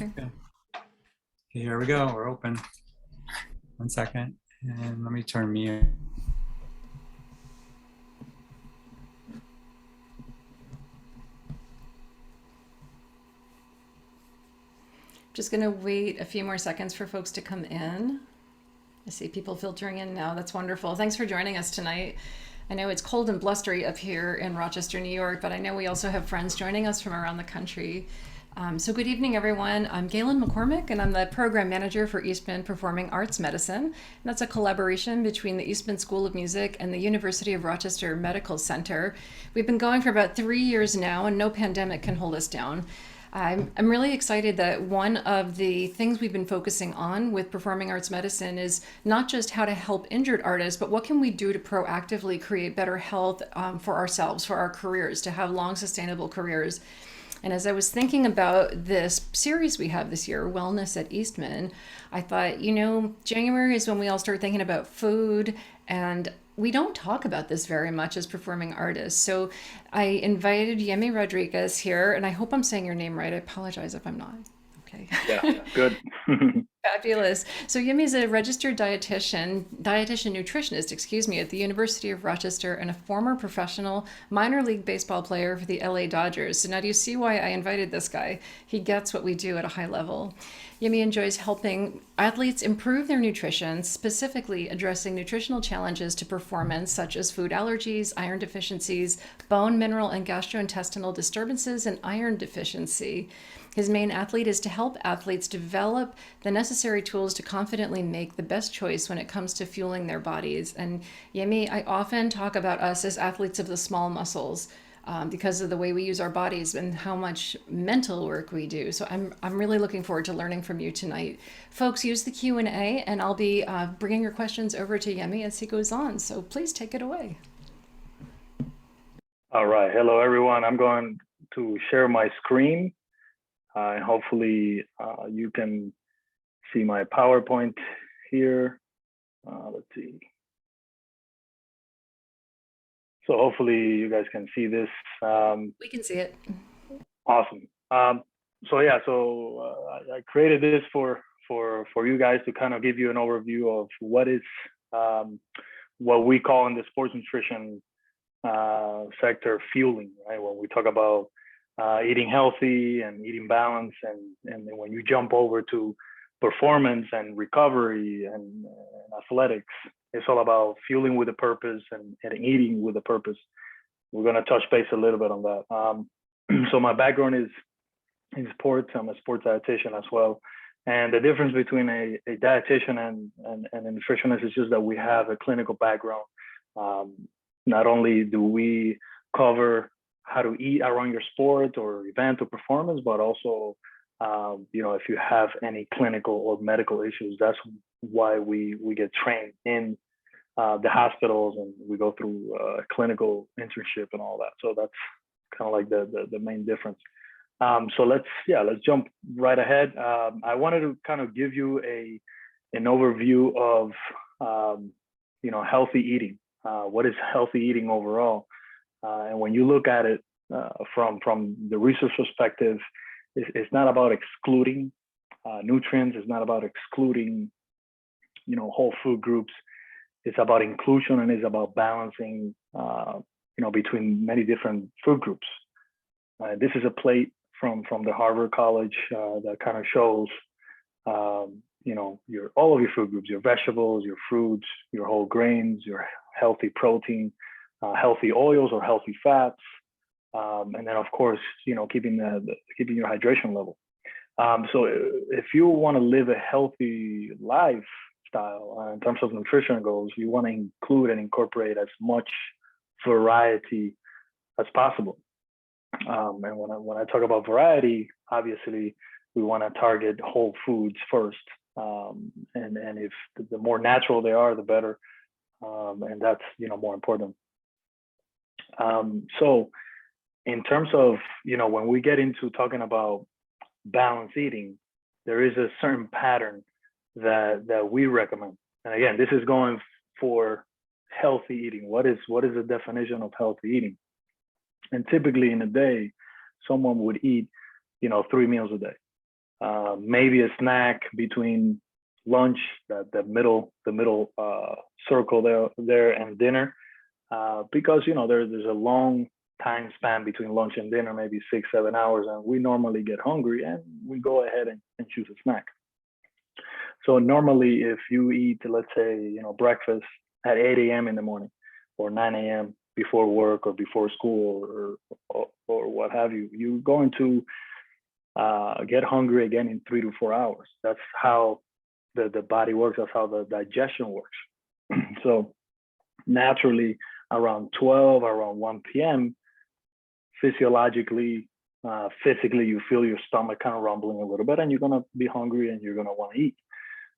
Okay. Okay, here we go. We're open. 1 second. And let me turn me in. Just going to wait a few more seconds for folks to come in. I see people filtering in now. That's wonderful. Thanks for joining us tonight. I know it's cold and blustery up here in Rochester, New York, but I know we also have friends joining us from around the country. So good evening, everyone. I'm Galen McCormick, and I'm the program manager for Eastman Performing Arts Medicine. And that's a collaboration between the Eastman School of Music and the University of Rochester Medical Center. We've been going for about 3 years now, and no pandemic can hold us down. I'm really excited that one of the things we've been focusing on with performing arts medicine is not just how to help injured artists, but what can we do to proactively create better health for ourselves, for our careers, to have long, sustainable careers. And as I was thinking about this series we have this year, Wellness at Eastman, I thought, January is when we all start thinking about food, and we don't talk about this very much as performing artists. So I invited Yimy Rodriguez here, and I hope I'm saying your name right. I apologize if I'm not. Okay. Yeah, good. Fabulous. So Yimy is a registered dietitian nutritionist, at the University of Rochester, and a former professional minor league baseball player for the LA Dodgers. So now do you see why I invited this guy? He gets what we do at a high level. Yimy enjoys helping athletes improve their nutrition, specifically addressing nutritional challenges to performance, such as food allergies, iron deficiencies, bone, mineral, and gastrointestinal disturbances, and iron deficiency. His main athlete is to help athletes develop the necessary tools to confidently make the best choice when it comes to fueling their bodies. And Yimy, I often talk about us as athletes of the small muscles because of the way we use our bodies and how much mental work we do. So I'm really looking forward to learning from you tonight. Folks, use the Q&A, and I'll be bringing your questions over to Yimy as he goes on. So please take it away. All right. Hello, everyone. I'm going to share my screen. And hopefully you can see my PowerPoint here. Let's see. So hopefully you guys can see this. We can see it. Awesome. I created this for you guys to kind of give you an overview of what what we call in the sports nutrition sector fueling, right? When we talk about eating healthy and eating balanced, and then when you jump over to performance and recovery and athletics, it's all about fueling with a purpose and eating with a purpose. We're going to touch base a little bit on that. So my background is in sports. I'm a sports dietitian as well. And the difference between a dietitian and a nutritionist is just that we have a clinical background. Not only do we cover how to eat around your sport or event or performance, but also, if you have any clinical or medical issues, that's why we get trained in the hospitals, and we go through a clinical internship and all that. So that's kind of like the main difference. So let's jump right ahead. I wanted to kind of give you an overview of healthy eating. What is healthy eating overall? And when you look at it from the research perspective, it's not about excluding nutrients. It's not about excluding, whole food groups. It's about inclusion, and it's about balancing, between many different food groups. This is a plate from the Harvard College that kind of shows, all of your food groups: your vegetables, your fruits, your whole grains, your healthy protein, healthy oils or healthy fats, and then of course, keeping your hydration level. So if you want to live a healthy lifestyle in terms of nutrition goals, you want to include and incorporate as much variety as possible. And when I talk about variety, obviously we want to target whole foods first, and if the more natural they are, the better, and that's more important. So in terms of when we get into talking about balanced eating, there is a certain pattern that we recommend. And again, this is going for healthy eating. What is the definition of healthy eating? And typically in a day, someone would eat 3 meals a day. maybe a snack between lunch, the middle circle there and dinner, because there's a long time span between lunch and dinner, maybe 6-7 hours, and we normally get hungry and we go ahead and choose a snack. So normally, if you eat, let's say, breakfast at 8 a.m. in the morning or 9 a.m. before work or before school or what have you, you're going to get hungry again in 3 to 4 hours. That's how the body works. That's how the digestion works. So naturally, around 12, around 1 p.m., physiologically, physically, you feel your stomach kind of rumbling a little bit, and you're going to be hungry and you're going to want to eat.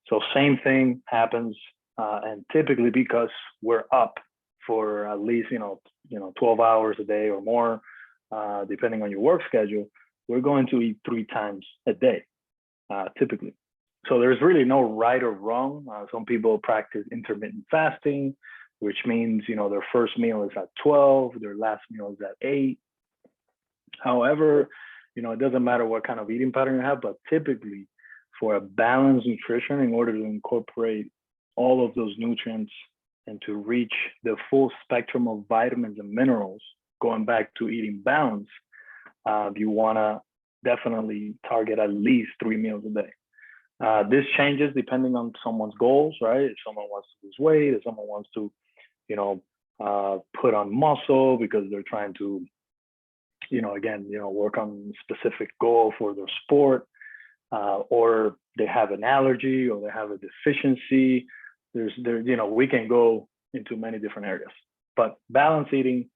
So same thing happens, and typically because we're up for at least 12 hours a day or more, depending on your work schedule, we're going to eat 3 times a day, typically. So there's really no right or wrong. Some people practice intermittent fasting, which means their first meal is at 12, their last meal is at 8. However, it doesn't matter what kind of eating pattern you have, but typically for a balanced nutrition, in order to incorporate all of those nutrients and to reach the full spectrum of vitamins and minerals, going back to eating balance, you want to definitely target at least 3 meals a day. This changes depending on someone's goals, right? If someone wants to lose weight, if someone wants to, put on muscle because they're trying to, work on a specific goal for their sport, or they have an allergy or they have a deficiency. We can go into many different areas, but balanced eating,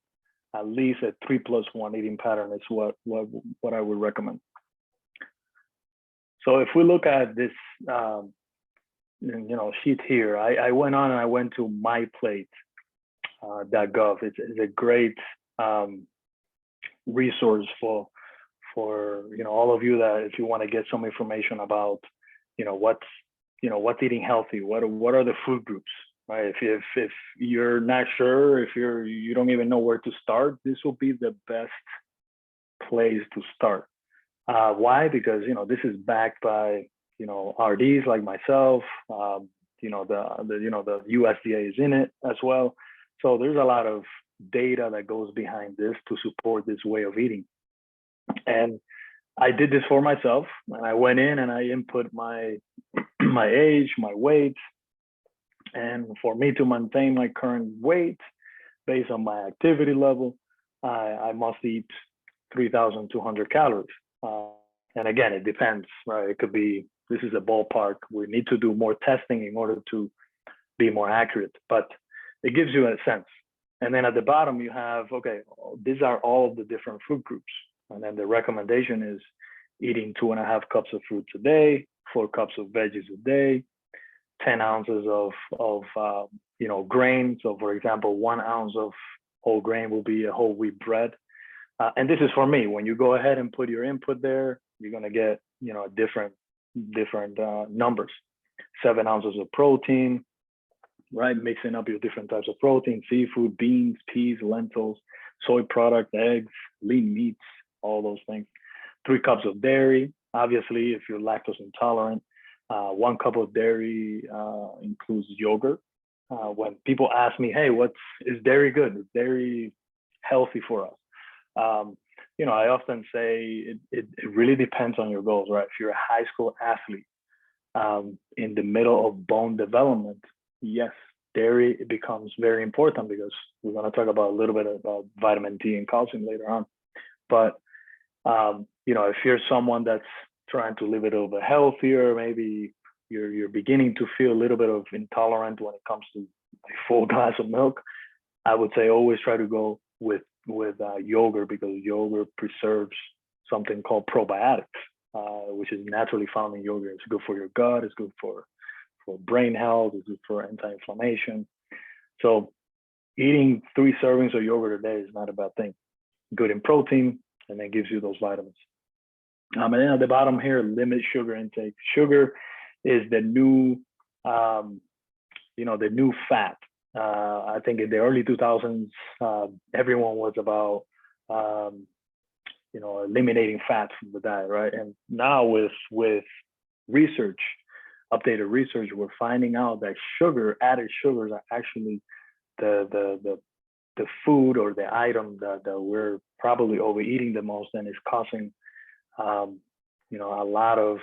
at least a 3+1 eating pattern is what I would recommend. So if we look at this, sheet here, I went on and I went to myplate.gov. It's a great resource for all of you that if you want to get some information about what's eating healthy, what are the food groups, right? If you're not sure, if you don't even know where to start, this will be the best place to start. Why? Because this is backed by RDs like myself. The USDA is in it as well. So there's a lot of data that goes behind this to support this way of eating. And I did this for myself, and I went in and I input my age, my weight, and for me to maintain my current weight based on my activity level, I must eat 3,200 calories. And again, it depends, right? It could be, this is a ballpark. We need to do more testing in order to be more accurate, but it gives you a sense. And then at the bottom, you have, okay, these are all of the different food groups. And then the recommendation is eating 2.5 cups of fruits a day, 4 cups of veggies a day, 10 ounces of grain. So for example, 1 ounce of whole grain will be a whole wheat bread. And this is for me. When you go ahead and put your input there, you're going to get, different numbers. 7 ounces of protein, right? Mixing up your different types of protein, seafood, beans, peas, lentils, soy product, eggs, lean meats, all those things. 3 cups of dairy. Obviously, if you're lactose intolerant, 1 cup of dairy includes yogurt. When people ask me, hey, is dairy good? Is dairy healthy for us? I often say it really depends on your goals, right? If you're a high school athlete in the middle of bone development, yes, dairy becomes very important because we're going to talk about a little bit about vitamin D and calcium later on. But if you're someone that's trying to live a little bit healthier, maybe you're beginning to feel a little bit of intolerant when it comes to a full glass of milk, I would say always try to go with yogurt, because yogurt preserves something called probiotics, which is naturally found in yogurt. It's good for your gut. It's good for brain health. It's good for anti-inflammation. So eating 3 servings of yogurt a day is not a bad thing. Good in protein, and then gives you those vitamins. And then at the bottom here, limit sugar intake. Sugar is the new, the new fat. I think in the early 2000s, everyone was about, eliminating fats from the diet, right? And now with research, updated research, we're finding out that added sugars are actually the food or the item that we're probably overeating the most, and is causing a lot of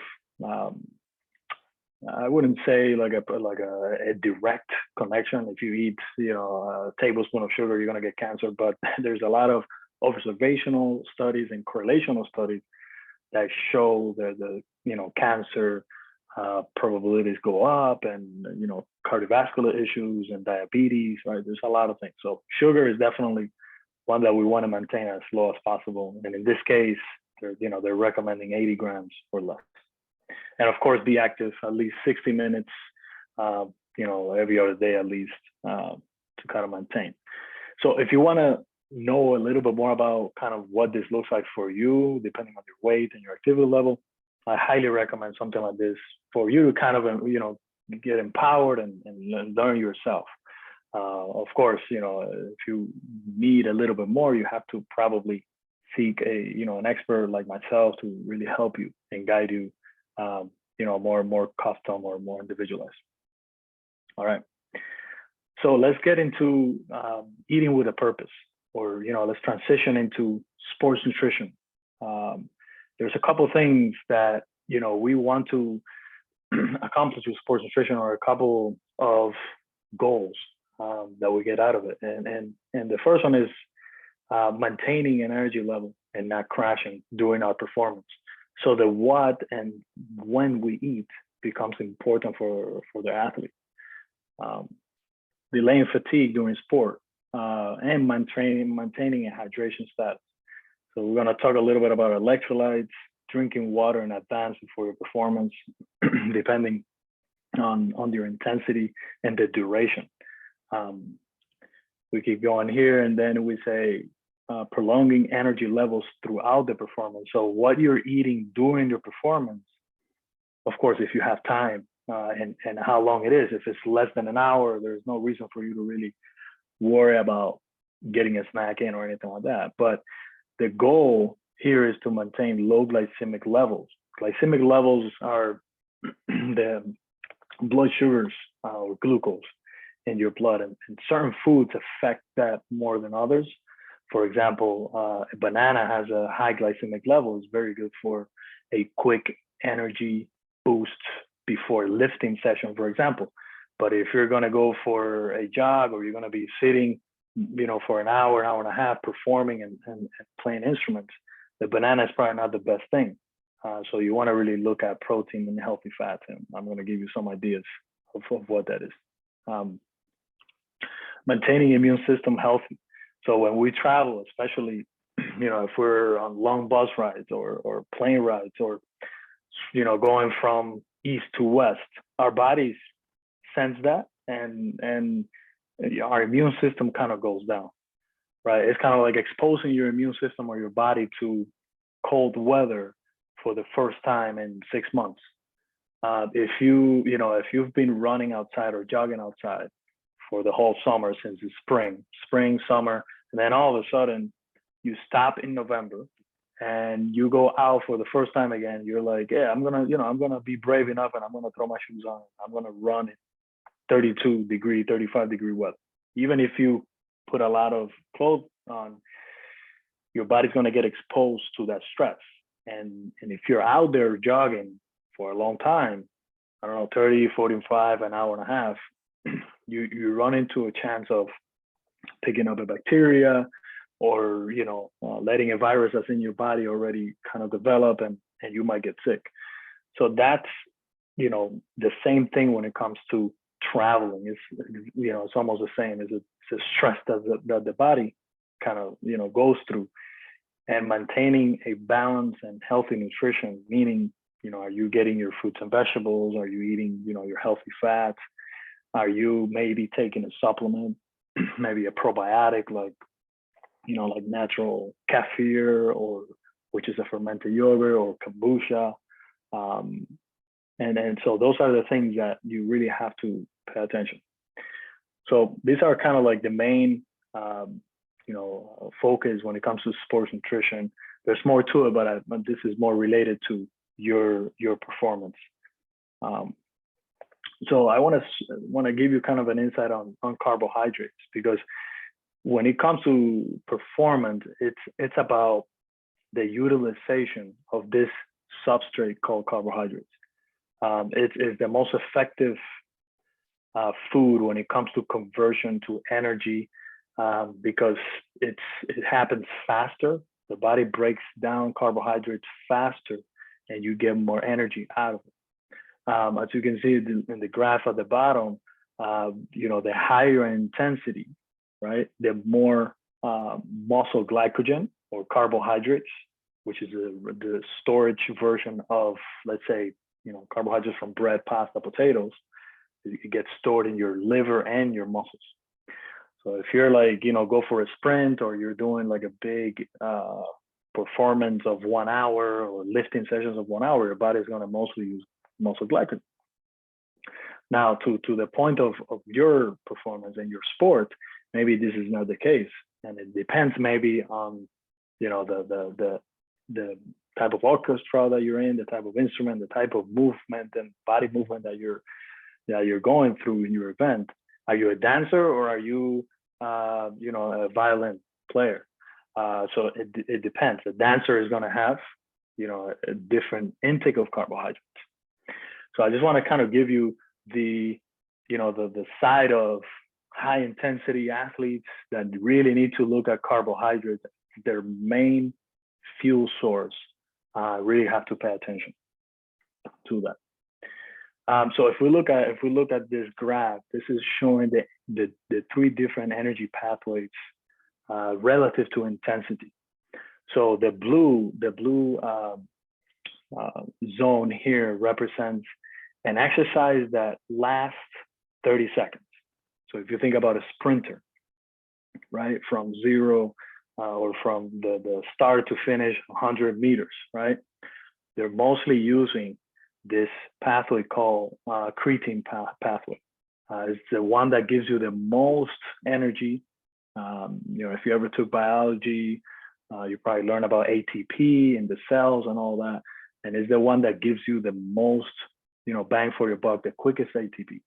I wouldn't say like a direct connection. If you eat a tablespoon of sugar, you're gonna get cancer, but there's a lot of observational studies and correlational studies that show that the cancer probabilities go up, and cardiovascular issues and diabetes, right? There's a lot of things. So sugar is definitely one that we want to maintain as low as possible. And in this case, they're recommending 80 grams or less. And of course, be active at least 60 minutes, every other day at least, to kind of maintain. So if you want to know a little bit more about kind of what this looks like for you, depending on your weight and your activity level, I highly recommend something like this for you to kind of, get empowered and learn yourself. Of course, if you need a little bit more, you have to probably seek an expert like myself to really help you and guide you, more custom or more individualized. All right. So let's get into eating with a purpose, or, let's transition into sports nutrition. There's a couple of things that, we want to accomplish with sports nutrition, or a couple of goals that we get out of it. And the first one is maintaining an energy level and not crashing during our performance. So the what and when we eat becomes important for the athlete. Delaying fatigue during sport, and maintaining a hydration status. So we're going to talk a little bit about electrolytes, drinking water in advance before your performance, depending on your intensity and the duration. We keep going here, and then we say prolonging energy levels throughout the performance. So what you're eating during your performance, of course, if you have time, and how long it is. If it's less than an hour, there's no reason for you to really worry about getting a snack in or anything like that. But the goal here is to maintain low glycemic levels. Glycemic levels are the blood sugars, or glucose in your blood, and certain foods affect that more than others. For example, a banana has a high glycemic level. It's very good for a quick energy boost before lifting session, for example. But if you're going to go for a jog, or you're going to be sitting, for an hour and a half performing and playing instruments, the banana is probably not the best thing. So you want to really look at protein and healthy fats. And I'm going to give you some ideas of what that is. Maintaining immune system healthy. So when we travel, especially, if we're on long bus rides or plane rides, or, going from east to west, our bodies sense that, and our immune system kind of goes down, right? It's kind of like exposing your immune system or your body to cold weather for the first time in 6 months. If you've been running outside or jogging outside for the whole summer, since it's spring, summer, and then all of a sudden you stop in November and you go out for the first time again, you're like, yeah, I'm gonna be brave enough, and I'm gonna throw my shoes on. I'm gonna run in 32 degree, 35 degree weather. Even if you put a lot of clothes on, your body's gonna get exposed to that stress. And if you're out there jogging for a long time, I don't know, 30, 45, an hour and a half, you run into a chance of picking up a bacteria, or letting a virus that's in your body already kind of develop, and you might get sick. So that's the same thing when it comes to traveling. It's almost the same. It's a stress that the body kind of goes through. And maintaining a balanced and healthy nutrition, meaning are you getting your fruits and vegetables? Are you eating your healthy fats? Are you maybe taking a supplement, maybe a probiotic like natural kefir, or which is a fermented yogurt, or kombucha, and so those are the things that you really have to pay attention. So these are kind of like the main focus when it comes to sports nutrition. there's more to it, but this is more related to your performance. So I want to give you kind of an insight on carbohydrates, because when it comes to performance, it's about the utilization of this substrate called carbohydrates. It's the most effective food when it comes to conversion to energy, because it happens faster. The body breaks down carbohydrates faster, and you get more energy out of it. As you can see in the graph at the bottom, the higher intensity, right, the more muscle glycogen or carbohydrates, which is the storage version of, let's say, carbohydrates from bread, pasta, potatoes. It gets stored in your liver and your muscles. So if you're like, go for a sprint, or you're doing like a big performance of 1 hour, or lifting sessions of 1 hour, your body is going to mostly use muscle glycogen. Now, to the point of your performance and your sport, maybe this is not the case, and it depends maybe on the type of orchestra that you're in, the type of instrument, the type of movement and body movement that you're going through in your event. Are you a dancer, or are you a violin player? So it depends. A dancer is going to have a different intake of carbohydrates. So I just want to kind of give you the side of high intensity athletes that really need to look at carbohydrates, their main fuel source. Really have to pay attention to that. So if we look at this graph, this is showing the 3 different energy pathways relative to intensity. So the blue zone here represents an exercise that lasts 30 seconds. So if you think about a sprinter, right, from zero or from the start to finish 100 meters, right, they're mostly using this pathway called creatine pathway. It's the one that gives you the most energy. If you ever took biology, you probably learn about ATP in the cells and all that. And it's the one that gives you the most, bang for your buck, the quickest ATP.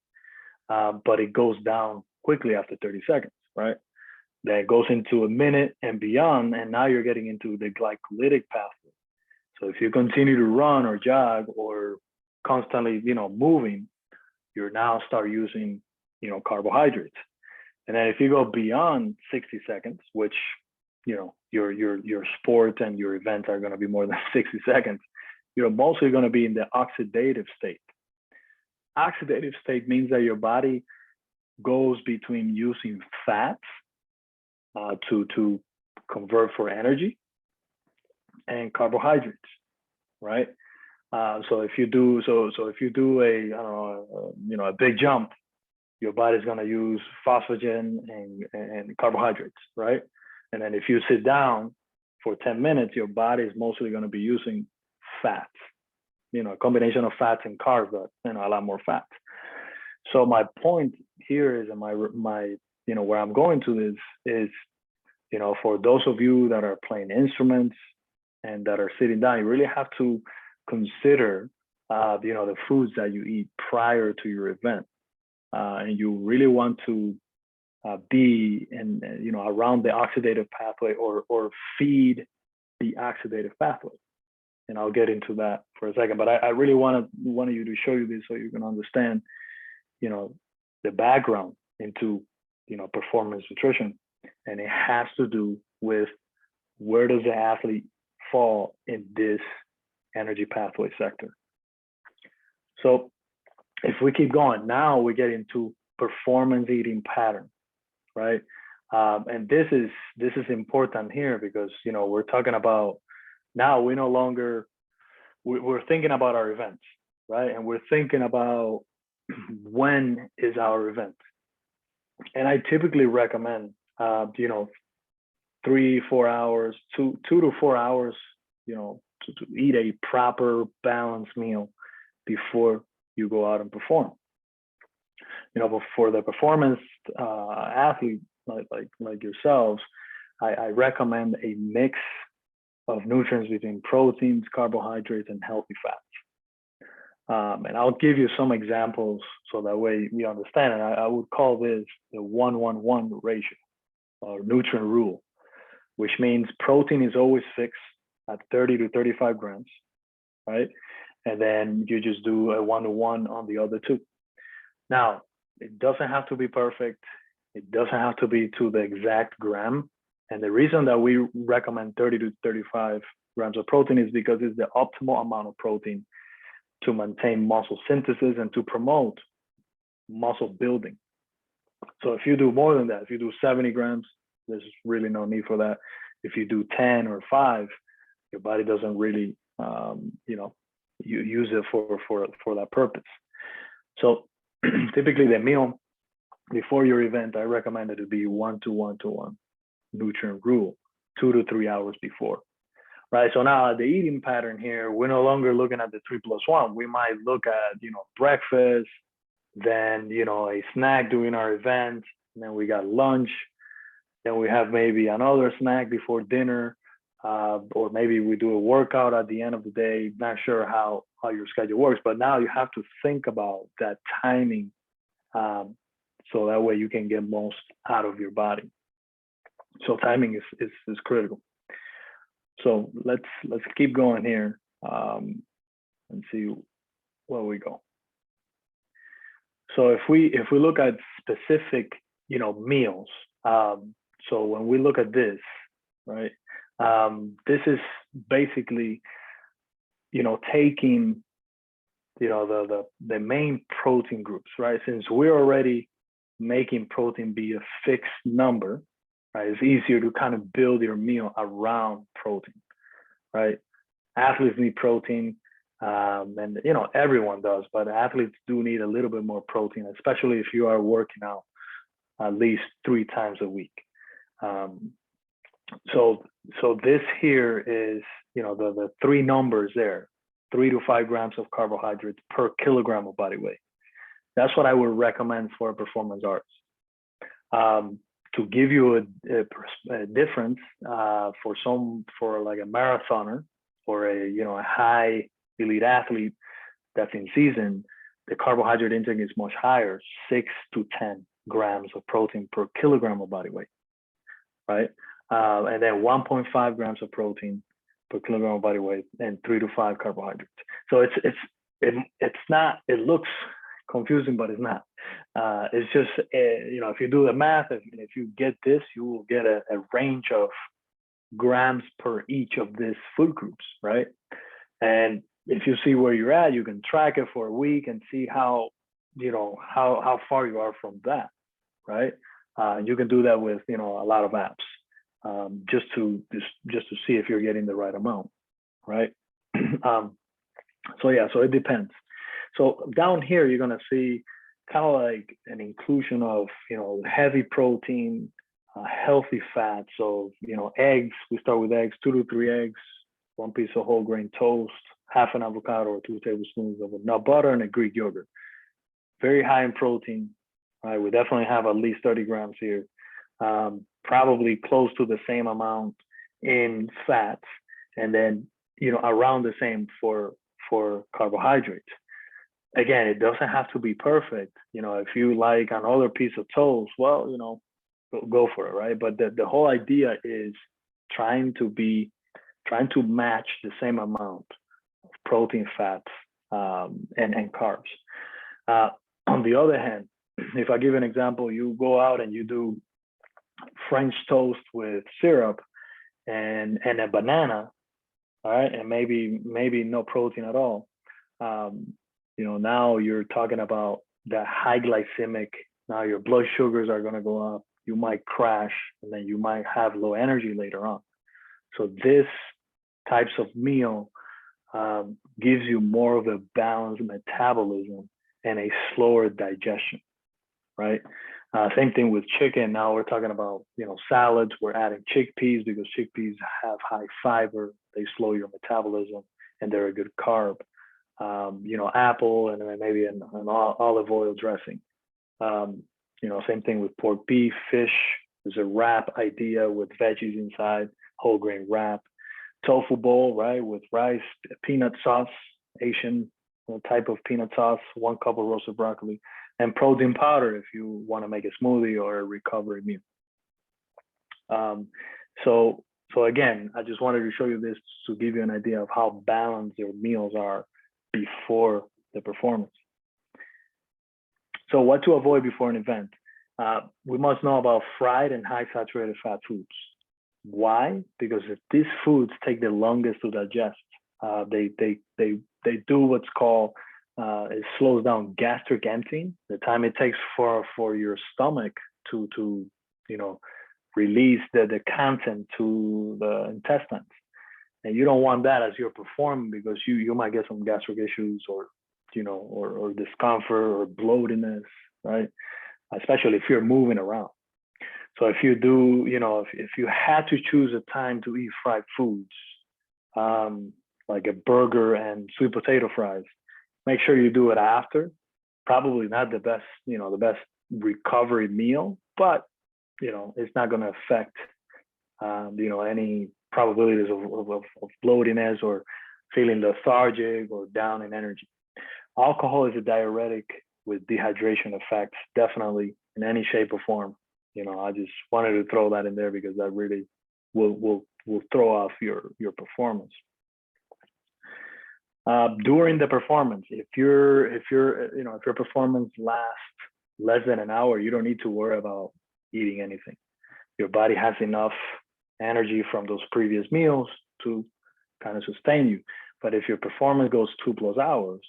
But it goes down quickly after 30 seconds, right? Then it goes into a minute and beyond, and now you're getting into the glycolytic pathway. So if you continue to run or jog or constantly, moving, you're now start using, carbohydrates. And then if you go beyond 60 seconds, which, your sport and your events are going to be more than 60 seconds, you're mostly going to be in the oxidative state. Oxidative state means that your body goes between using fats to convert for energy and carbohydrates, right? So if you do a big jump, your body's going to use phosphagen and carbohydrates, right? And then if you sit down for 10 minutes, your body is mostly going to be using fats, a combination of fats and carbs, but a lot more fats. So my point here is, and my where I'm going to this is, for those of you that are playing instruments and that are sitting down, you really have to consider, the foods that you eat prior to your event, and you really want to be in, around the oxidative pathway or feed the oxidative pathway. And I'll get into that for a second, but I really wanted you to show you this so you can understand, the background into, performance nutrition. And it has to do with where does the athlete fall in this energy pathway sector. So if we keep going, now we get into performance eating pattern, right? And this is important here because, we're talking about, now we no longer, we're thinking about our events, right? And we're thinking about when is our event. And I typically recommend, 3-4 hours, 2 to 4 hours, to eat a proper balanced meal before you go out and perform. But for the performance athlete like yourselves, I recommend a mix of nutrients between proteins, carbohydrates, and healthy fats. And I'll give you some examples so that way we understand it. I would call this the 1-1-1 ratio or nutrient rule, which means protein is always fixed at 30 to 35 grams, right? And then you just do a 1-to-1 on the other two. Now, it doesn't have to be perfect. It doesn't have to be to the exact gram. And the reason that we recommend 30 to 35 grams of protein is because it's the optimal amount of protein to maintain muscle synthesis and to promote muscle building. So if you do more than that, if you do 70 grams, there's really no need for that. If you do 10 or 5, your body doesn't really, you use it for that purpose. So typically the meal before your event, I recommend it to be 1-to-1-to-1 nutrient rule, 2 to 3 hours before. Right. So now the eating pattern here, we're no longer looking at the 3+1. We might look at, breakfast, then, a snack during our event, and then we got lunch. Then we have maybe another snack before dinner, or maybe we do a workout at the end of the day. Not sure how your schedule works, but now you have to think about that timing, so that way you can get most out of your body. So timing is critical. So let's keep going here, and see where we go. So if we look at specific meals, so when we look at this, right, this is basically taking the main protein groups, right? Since we're already making protein be a fixed number, right? It's easier to kind of build your meal around protein, right? Athletes need protein, and everyone does, but athletes do need a little bit more protein, especially if you are working out at least 3 times a week. So this here is the 3 numbers there: 3 to 5 grams of carbohydrates per kilogram of body weight. That's what I would recommend for performance arts. To give you a difference, for like a marathoner or a high elite athlete that's in season, the carbohydrate intake is much higher, 6 to 10 grams of protein per kilogram of body weight, right? And then 1.5 grams of protein per kilogram of body weight, and 3 to 5 carbohydrates. So it's not. It looks confusing, but it's not. It's just, if you do the math, if you get this, you will get a range of grams per each of these food groups, right? And if you see where you're at, you can track it for a week and see how far you are from that, right? You can do that with a lot of apps, just to see if you're getting the right amount, right? So it depends. So down here, you're gonna see kind of like an inclusion of heavy protein, healthy fat. So eggs. We start with eggs: 2 to 3 eggs, 1 piece of whole grain toast, half an avocado or 2 tablespoons of nut butter, and a Greek yogurt. Very high in protein. Right? We definitely have at least 30 grams here. Probably close to the same amount in fats, and then around the same for carbohydrates. Again, it doesn't have to be perfect. If you like another piece of toast, well, go for it, right? But the whole idea is trying to match the same amount of protein, fats, and carbs. On the other hand, if I give an example, you go out and you do French toast with syrup and a banana, all right, and maybe no protein at all. Now you're talking about that high glycemic. Now your blood sugars are going to go up. You might crash, and then you might have low energy later on. So this types of meal gives you more of a balanced metabolism and a slower digestion, right? Same thing with chicken. Now we're talking about, salads. We're adding chickpeas because chickpeas have high fiber. They slow your metabolism, and they're a good carb. Apple, and then maybe an olive oil dressing. Same thing with pork, beef, fish. There's a wrap idea with veggies inside, whole grain wrap. tofu bowl, right, with rice, peanut sauce, Asian type of peanut sauce, 1 cup of roasted broccoli, and protein powder if you want to make a smoothie or a recovery meal. So again, I just wanted to show you this to give you an idea of how balanced your meals are before the performance. So what to avoid before an event? We must know about fried and high saturated fat foods. Why? Because these foods take the longest to digest. They do what's called, it slows down gastric emptying, the time it takes for your stomach to release the content to the intestines. And you don't want that as you're performing, because you might get some gastric issues or discomfort or bloatiness, right? Especially if you're moving around. So if you do, if you had to choose a time to eat fried foods, like a burger and sweet potato fries, make sure you do it after. Probably not the best recovery meal, but it's not going to affect any probabilities of bloatiness or feeling lethargic or down in energy. Alcohol is a diuretic with dehydration effects, definitely, in any shape or form. I just wanted to throw that in there because that really will throw off your performance. During the performance, if your performance lasts less than an hour, you don't need to worry about eating anything. Your body has enough energy from those previous meals to kind of sustain you. But if your performance goes 2+ hours,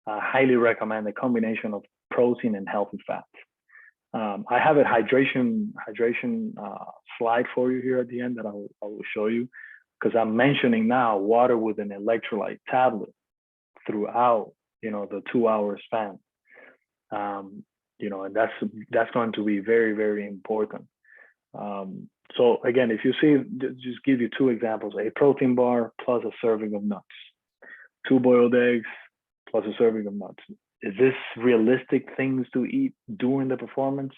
I highly recommend a combination of protein and healthy fats. I have a hydration slide for you here at the end that I will show you, because I'm mentioning now water with an electrolyte tablet throughout the 2-hour span. And that's going to be very, very important. So again, if you see, just give you 2 examples: a protein bar plus a serving of nuts, 2 boiled eggs plus a serving of nuts. Is this realistic things to eat during the performance?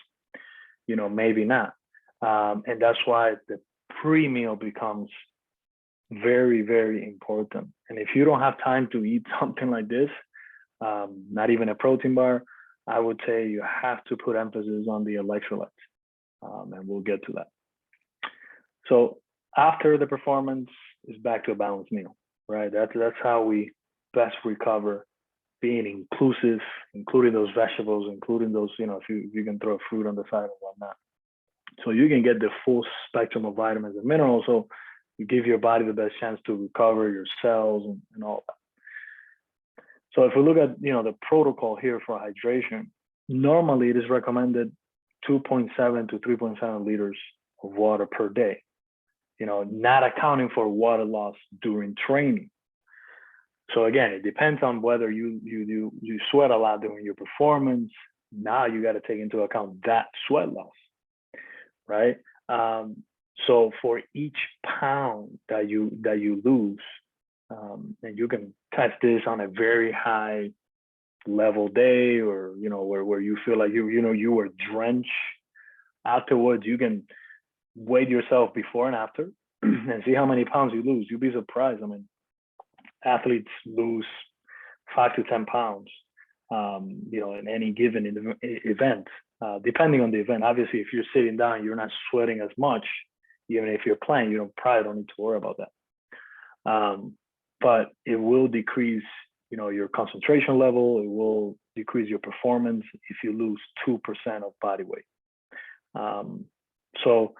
Maybe not. And that's why the pre-meal becomes very, very important. And if you don't have time to eat something like this, not even a protein bar, I would say you have to put emphasis on the electrolytes. And we'll get to that. So after the performance is back to a balanced meal, right? That's how we best recover, being inclusive, including those vegetables, including those, if you can throw fruit on the side and whatnot. So you can get the full spectrum of vitamins and minerals. So you give your body the best chance to recover, your cells and all that. So if we look at, the protocol here for hydration, normally it is recommended 2.7 to 3.7 liters of water per day, not accounting for water loss during training. So again, it depends on whether you sweat a lot during your performance. Now you got to take into account that sweat loss, right? So for each pound that you lose, and you can test this on a very high level day, or where you feel like you were drenched afterwards, you can weigh yourself before and after and see how many pounds you lose. You'll be surprised. I mean, athletes lose 5 to 10 pounds, in any given event, depending on the event. Obviously, if you're sitting down, you're not sweating as much. Even if you're playing, you probably don't need to worry about that. But it will decrease, your concentration level. It will decrease your performance if you lose 2% of body weight. So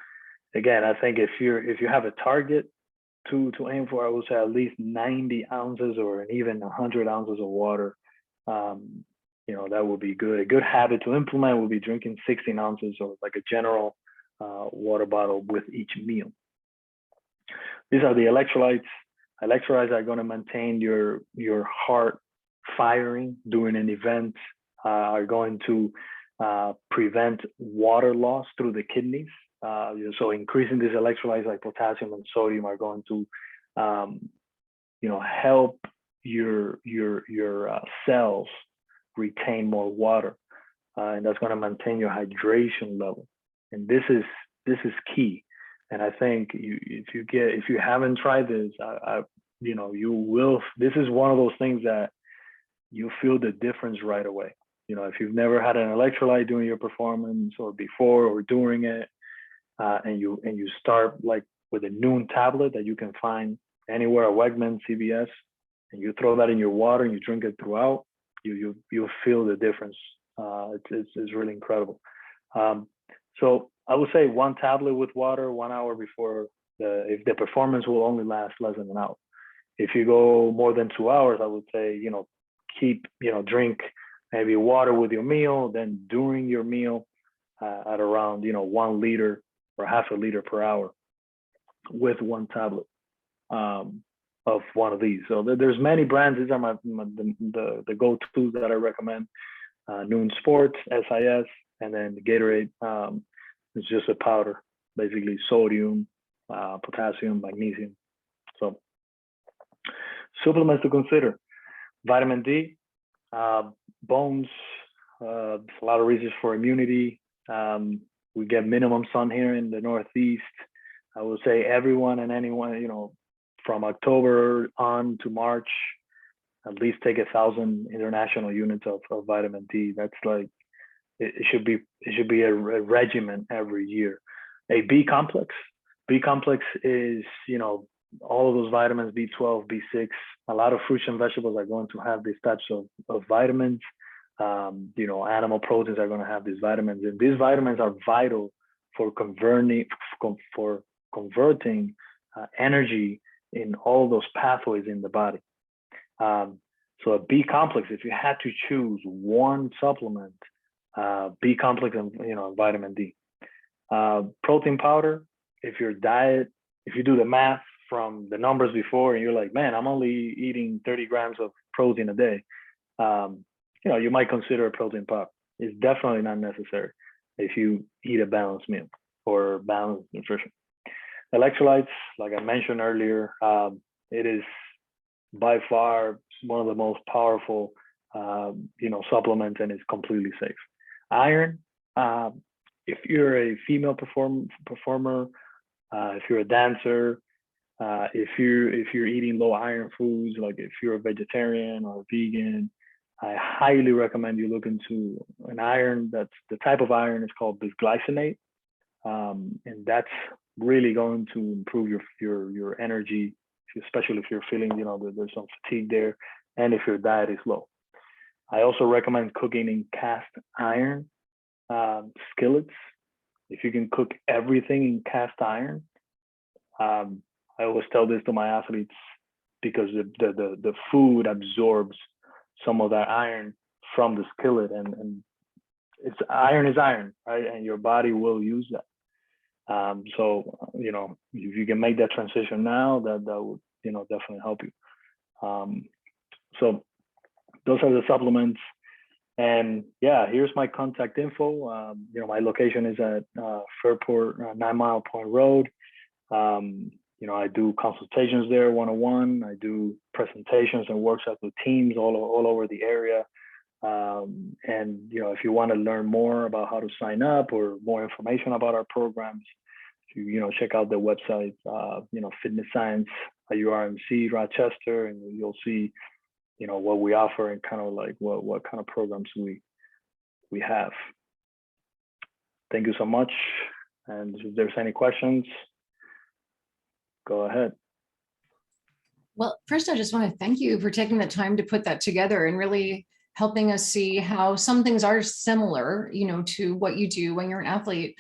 again, I think if you have a target to aim for, I would say at least 90 ounces or even 100 ounces of water. That would be good. A good habit to implement would be drinking 16 ounces or like a general water bottle with each meal. These are the electrolytes. Electrolytes are going to maintain your heart firing during an event, are going to prevent water loss through the kidneys. So increasing these electrolytes like potassium and sodium are going to, help your cells retain more water, and that's going to maintain your hydration level. And this is key. And I think if you haven't tried this, you will. This is one of those things that you feel the difference right away. If you've never had an electrolyte during your performance or before or during it, and you start like with a noon tablet that you can find anywhere at Wegmans, CVS, and you throw that in your water and you drink it throughout, you'll feel the difference. It's really incredible. So I would say one tablet with water 1 hour before if the performance will only last less than an hour. If you go more than 2 hours, I would say, drink maybe water with your meal, then during your meal at around, 1 liter or half a liter per hour with one tablet of one of these. So there's many brands. These are the go-tos that I recommend. Noon Sports, SIS, and then Gatorade. It's just a powder, basically sodium, potassium, magnesium. So supplements to consider: vitamin D, bones, a lot of reasons for immunity. We get minimum sun here in the Northeast. I would say everyone and anyone, from October on to March, at least take 1,000 international units of vitamin D. That's like, it should be a regimen every year. A B complex. B complex is, all of those vitamins, B12, B6. A lot of fruits and vegetables are going to have these types of vitamins. Animal proteins are going to have these vitamins, and these vitamins are vital for converting energy in all those pathways in the body. So a B complex, if you had to choose one supplement, B complex and vitamin D. Protein powder, if you do the math from the numbers before and you're like, man, I'm only eating 30 grams of protein a day, you might consider a protein powder. It's definitely not necessary if you eat a balanced meal or balanced nutrition. Electrolytes, like I mentioned earlier, it is by far one of the most powerful supplements, and it's completely safe. Iron, if you're a female performer, if you're a dancer, if you're eating low iron foods, like if you're a vegetarian or a vegan, I highly recommend you look into an iron. That's the type of iron is called bisglycinate, and that's really going to improve your energy, especially if you're feeling there's some fatigue there, and if your diet is low. I also recommend cooking in cast iron skillets. If you can cook everything in cast iron, I always tell this to my athletes because the food absorbs some of that iron from the skillet, and it's iron is iron, right? And your body will use that. So if you can make that transition now, that would definitely help you. So those are the supplements. And yeah, here's my contact info. My location is at Fairport, 9 Mile Point Road. I do consultations there, 101. I do presentations and workshops with teams all over the area. And if you want to learn more about how to sign up or more information about our programs, check out the website, Fitness Science at URMC Rochester, and you'll see what we offer and kind of like what kind of programs we have. Thank you so much. And if there's any questions, go ahead. Well, first, I just want to thank you for taking the time to put that together and really helping us see how some things are similar, to what you do when you're an athlete.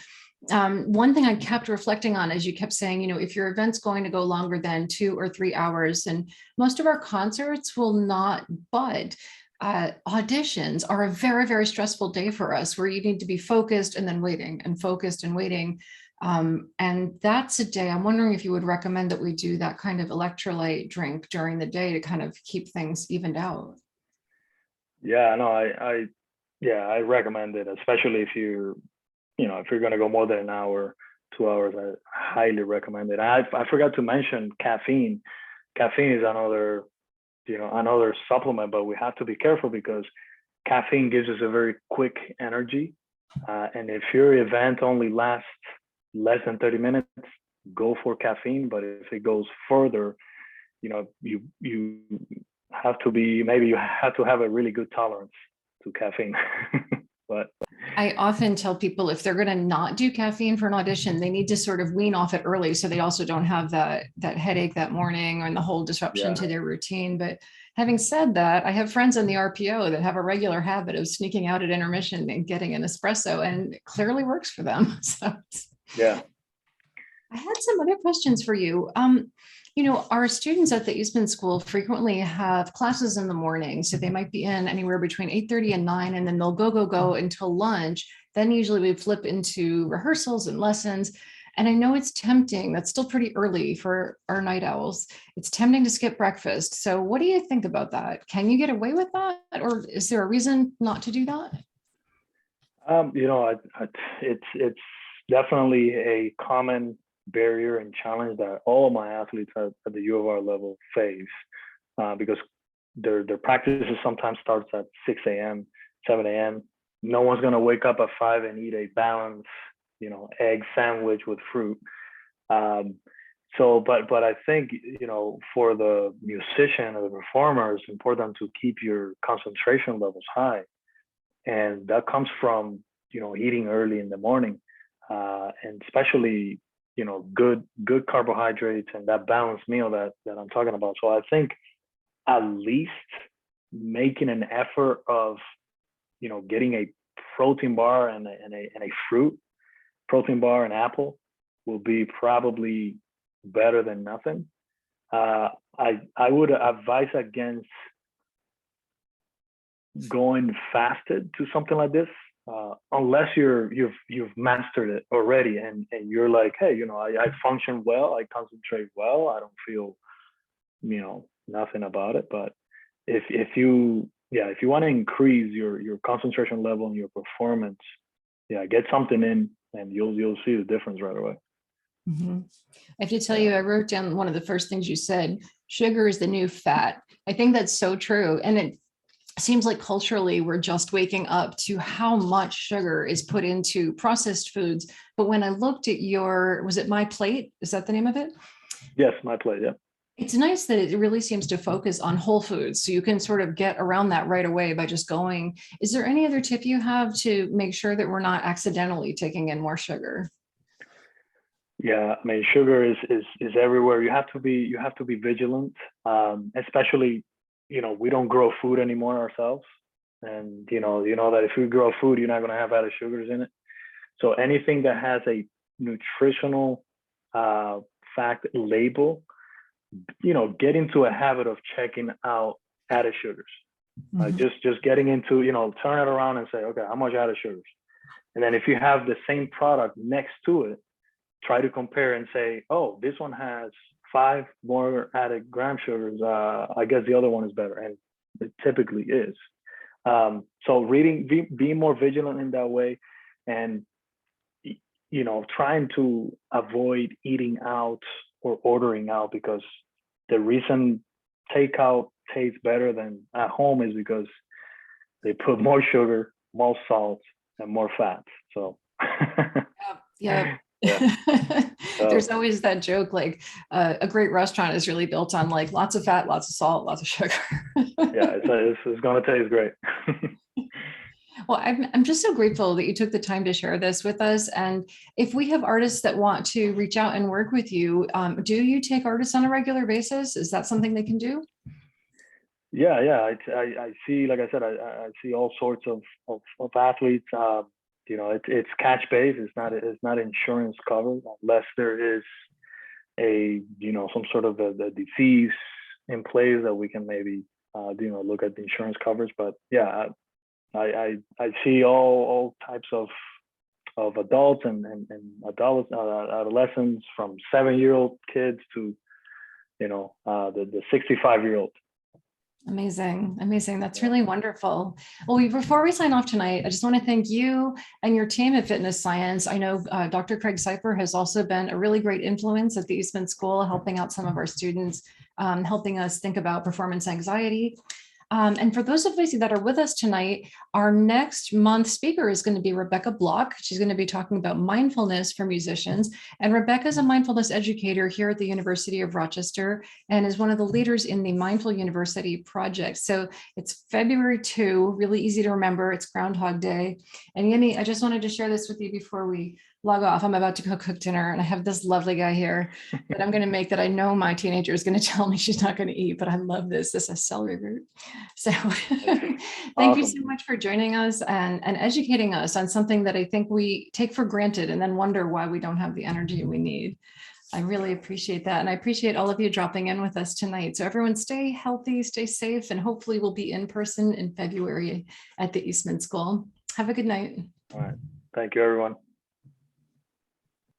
One thing I kept reflecting on, as you kept saying, if your event's going to go longer than 2 or 3 hours, and most of our concerts will not, but auditions are a very, very stressful day for us, where you need to be focused and then waiting and focused and waiting. And that's a day I'm wondering if you would recommend that we do that kind of electrolyte drink during the day to kind of keep things evened out. Yeah, no, I recommend it, especially if you're going to go more than an hour, 2 hours. I highly recommend it. I forgot to mention caffeine. Caffeine is another supplement, but we have to be careful because caffeine gives us a very quick energy. And if your event only lasts less than 30 minutes, go for caffeine, but if it goes further, you have to be, maybe you have to have a really good tolerance to caffeine. But I often tell people if they're going to not do caffeine for an audition, they need to sort of wean off it early so they also don't have that headache that morning or the whole disruption to their routine. But having said that, I have friends in the RPO that have a regular habit of sneaking out at intermission and getting an espresso, and it clearly works for them. So yeah. I had some other questions for you. Our students at the Eastman School frequently have classes in the morning. So they might be in anywhere between 8:30 and 9, and then they'll go until lunch. Then usually we flip into rehearsals and lessons. And I know it's tempting. That's still pretty early for our night owls. It's tempting to skip breakfast. So what do you think about that? Can you get away with that? Or is there a reason not to do that? It's definitely a common barrier and challenge that all of my athletes at the U of R level face, because their practices sometimes starts at 6 a.m., 7 a.m. No one's going to wake up at 5 and eat a balanced, egg sandwich with fruit. But I think, for the musician or the performer, it's important to keep your concentration levels high. And that comes from, eating early in the morning, and especially, good carbohydrates and that balanced meal that I'm talking about. So I think at least making an effort of, getting a protein bar and a fruit, protein bar and apple will be probably better than nothing. I would advise against going fasted to something like this, unless you've mastered it already and you're like, hey, I function well, I concentrate well, I don't feel, nothing about it. But if you want to increase your concentration level and your performance, get something in and you'll see the difference right away. Mm-hmm. I have to tell you, I wrote down one of the first things you said: sugar is the new fat. I think that's so true. And it seems like culturally we're just waking up to how much sugar is put into processed foods. But when I looked at was it My Plate? Is that the name of it? Yes, My Plate, yeah. It's nice that it really seems to focus on whole foods. So you can sort of get around that right away by just going. Is there any other tip you have to make sure that we're not accidentally taking in more sugar? Yeah, I mean, sugar is everywhere. You have to be vigilant, especially, we don't grow food anymore ourselves. And, you know that if you grow food, you're not going to have added sugars in it. So anything that has a nutritional fact label, get into a habit of checking out added sugars. Mm-hmm. Like just getting into, turn it around and say, okay, how much added sugars? And then if you have the same product next to it, try to compare and say, oh, this one has 5 more added gram sugars. I guess the other one is better. And it typically is. So being more vigilant in that way, and, trying to avoid eating out or ordering out, because the reason takeout tastes better than at home is because they put more sugar, more salt, and more fat. So yeah. So, there's always that joke, like a great restaurant is really built on like lots of fat, lots of salt, lots of sugar. yeah, it's going to taste great. Well, I'm just so grateful that you took the time to share this with us. And if we have artists that want to reach out and work with you, do you take artists on a regular basis? Is that something they can do? Yeah. I see, like I said, I see all sorts of athletes. It's catch based. It's not insurance covered unless there is a some sort of a disease in place that we can maybe look at the insurance coverage. But yeah, I see all types of adults and adolescents, from 7-year-old kids to the 65-year-old. Amazing. That's really wonderful. Well, before we sign off tonight, I just want to thank you and your team at Fitness Science. I know Dr. Craig Seifer has also been a really great influence at the Eastman School, helping out some of our students, helping us think about performance anxiety. And for those of you that are with us tonight, our next month speaker is going to be Rebecca Block. She's going to be talking about mindfulness for musicians. And Rebecca is a mindfulness educator here at the University of Rochester and is one of the leaders in the Mindful University project. So it's February 2, really easy to remember. It's Groundhog Day. And Yimy, I just wanted to share this with you before we log off. I'm about to go cook dinner and I have this lovely guy here that I'm going to make that I know my teenager is going to tell me she's not going to eat, but I love this. This is celery root. So thank you so much for joining us and educating us on something that I think we take for granted and then wonder why we don't have the energy we need. I really appreciate that. And I appreciate all of you dropping in with us tonight. So everyone stay healthy, stay safe, and hopefully we'll be in person in February at the Eastman School. Have a good night. All right. Thank you, everyone.